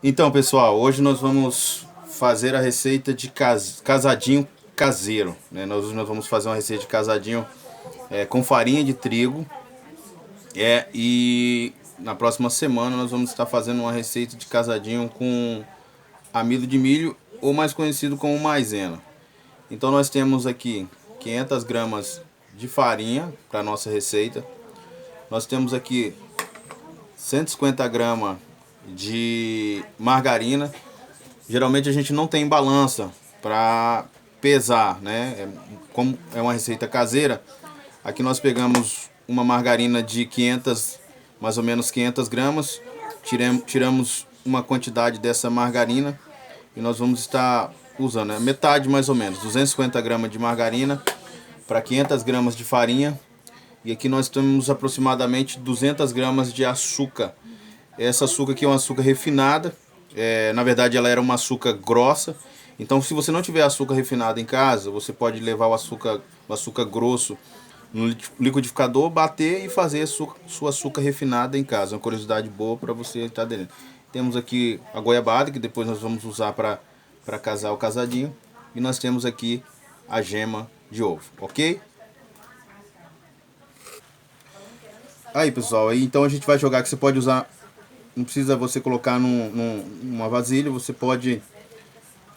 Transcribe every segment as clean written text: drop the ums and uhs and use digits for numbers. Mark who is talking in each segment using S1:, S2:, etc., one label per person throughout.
S1: Então, pessoal, hoje nós vamos fazer a receita de casadinho caseiro, né? Nós vamos fazer uma receita de casadinho com farinha de trigo, e na próxima semana nós vamos estar fazendo uma receita de casadinho com amido de milho, ou mais conhecido como maisena. Então nós temos aqui 500 gramas de farinha para nossa receita. Nós temos aqui 150 gramas de margarina. Geralmente a gente não tem balança para pesar, né? Como é uma receita caseira, aqui nós pegamos uma margarina de 500, mais ou menos 500 gramas, tiramos uma quantidade dessa margarina e nós vamos estar usando, né? Metade mais ou menos, 250 gramas de margarina para 500 gramas de farinha. E aqui nós temos aproximadamente 200 gramas de açúcar. Essa açúcar aqui é uma açúcar refinada. Na verdade, ela era uma açúcar grossa. Então, se você não tiver açúcar refinado em casa, você pode levar o açúcar grosso no liquidificador, bater e fazer a sua açúcar refinada em casa. Uma curiosidade boa para você estar dentro. Temos aqui a goiabada, que depois nós vamos usar para casar o casadinho. E nós temos aqui a gema de ovo, ok? Aí, pessoal, aí então a gente vai jogar, que você pode usar. Não precisa você colocar numa vasilha, você pode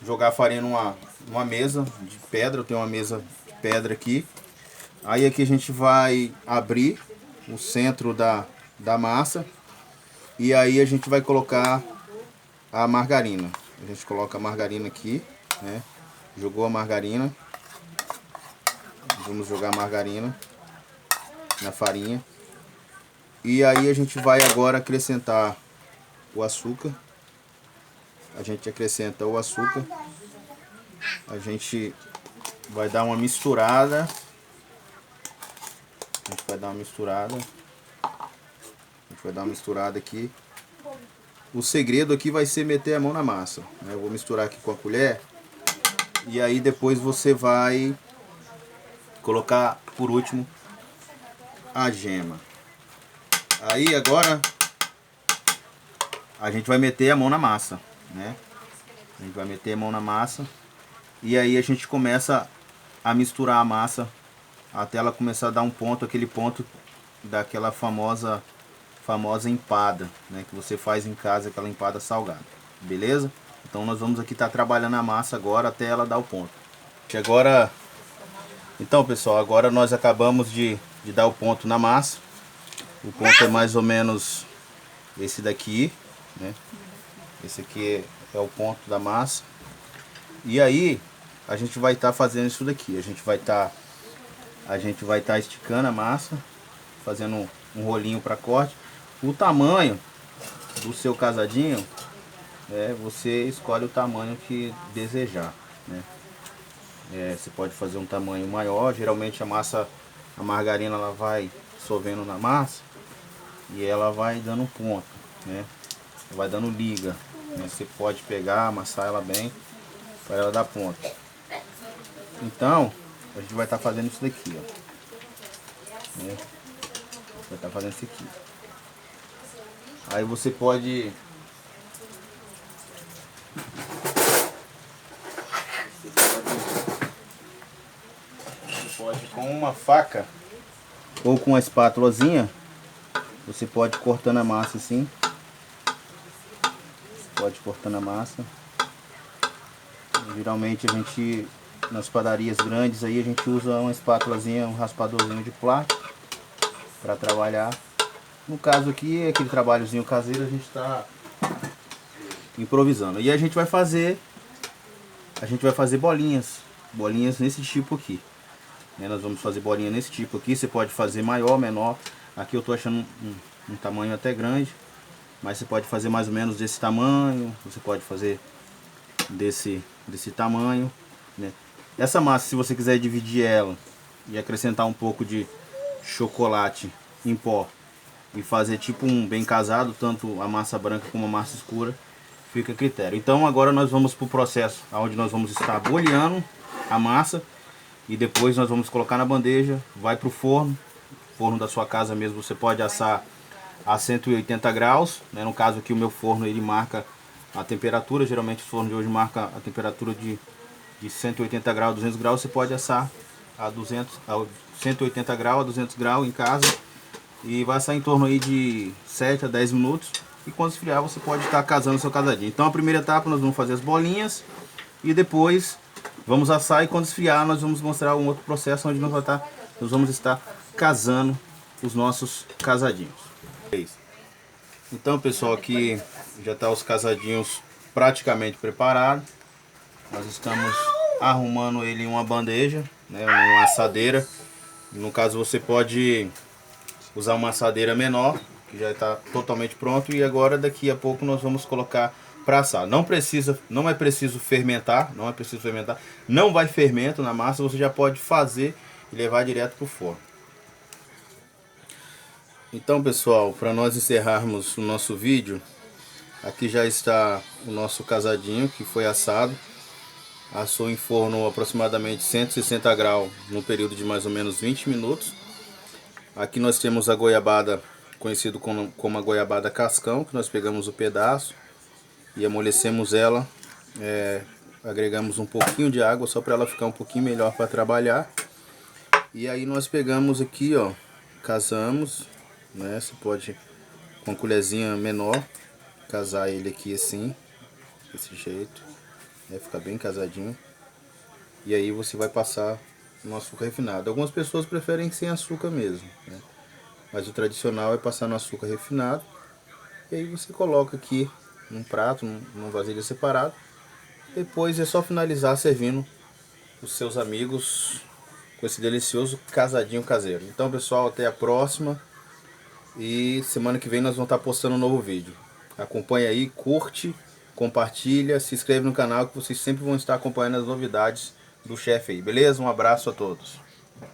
S1: jogar a farinha numa mesa de pedra. Eu tenho uma mesa de pedra aqui. Aí aqui a gente vai abrir o centro da massa. E aí a gente vai colocar a margarina. A gente coloca a margarina aqui, né? Jogou a margarina. Vamos jogar a margarina na farinha. E aí a gente vai agora acrescentar o açúcar. A gente acrescenta o açúcar. A gente vai dar uma misturada. A gente vai dar uma misturada. A gente vai dar uma misturada aqui. O segredo aqui vai ser meter a mão na massa, né? Eu vou misturar aqui com a colher. E aí depois você vai colocar por último a gema. Aí agora a gente vai meter a mão na massa, né? A gente vai meter a mão na massa. E aí a gente começa a misturar a massa até ela começar a dar um ponto, aquele ponto daquela famosa empada, né, que você faz em casa, aquela empada salgada. Beleza? Então nós vamos aqui estar trabalhando a massa agora até ela dar o ponto. Agora, então, pessoal, agora nós acabamos de dar o ponto na massa. O ponto é mais ou menos esse daqui, né? Esse aqui é o ponto da massa. E aí a gente vai estar fazendo isso daqui. A gente vai estar esticando a massa, fazendo um rolinho para corte. O tamanho do seu casadinho, você escolhe o tamanho que desejar, né? Você pode fazer um tamanho maior. Geralmente a margarina ela vai dissolvendo na massa e ela vai dando ponto, né? Vai dando liga, né? Você pode pegar, amassar ela bem para ela dar ponto. Então a gente vai estar fazendo isso daqui, ó, né? Vai estar fazendo isso aqui. Aí você pode com uma faca ou com uma espátulazinha, você pode ir cortando a massa assim. Pode ir cortando a massa. Geralmente a gente, nas padarias grandes aí, a gente usa uma espátulazinha, um raspadorzinho de plástico para trabalhar. No caso aqui, aquele trabalhozinho caseiro, a gente está improvisando. E a gente vai fazer bolinhas nesse tipo aqui, né? Nós vamos fazer bolinha nesse tipo aqui. Você pode fazer maior, menor. Aqui eu tô achando um tamanho até grande, mas você pode fazer mais ou menos desse tamanho. Você pode fazer desse tamanho, né? Essa massa, se você quiser dividir ela e acrescentar um pouco de chocolate em pó e fazer tipo um bem casado, tanto a massa branca como a massa escura, fica a critério. Então agora nós vamos para o processo onde nós vamos estar boleando a massa e depois nós vamos colocar na bandeja, vai para o forno da sua casa mesmo. Você pode assar a 180 graus, né? No caso aqui o meu forno ele marca a temperatura. Geralmente o forno de hoje marca a temperatura de 180 graus, 200 graus. Você pode assar a 180 graus, a 200 graus em casa. E vai assar em torno aí de 7 a 10 minutos. E quando esfriar você pode estar casando o seu casadinho. Então a primeira etapa nós vamos fazer as bolinhas. E depois vamos assar, e quando esfriar nós vamos mostrar um outro processo onde nós vamos estar casando os nossos casadinhos. Então pessoal, aqui já está os casadinhos praticamente preparados. Nós estamos arrumando ele em uma bandeja, né, uma assadeira. No caso você pode usar uma assadeira menor, que já está totalmente pronto. E agora daqui a pouco nós vamos colocar para assar. Não é preciso fermentar, não vai fermento na massa, você já pode fazer e levar direto para o forno. Então pessoal, para nós encerrarmos o nosso vídeo, aqui já está o nosso casadinho que foi assado. Assou em forno aproximadamente 160 graus no período de mais ou menos 20 minutos. Aqui nós temos a goiabada, conhecido como a goiabada cascão, que nós pegamos o pedaço e amolecemos ela, agregamos um pouquinho de água só para ela ficar um pouquinho melhor para trabalhar. E aí nós pegamos aqui, ó, casamos, né? Você pode com uma colherzinha menor casar ele aqui assim, desse jeito, né? Fica bem casadinho. E aí você vai passar no açúcar refinado. Algumas pessoas preferem sem açúcar mesmo, né? Mas o tradicional é passar no açúcar refinado. E aí você coloca aqui num prato, numa vasilha separado. Depois é só finalizar servindo os seus amigos com esse delicioso casadinho caseiro. Então pessoal, até a próxima. E semana que vem nós vamos estar postando um novo vídeo. Acompanha aí, curte, compartilha, se inscreve no canal que vocês sempre vão estar acompanhando as novidades do chefe aí, beleza? Um abraço a todos.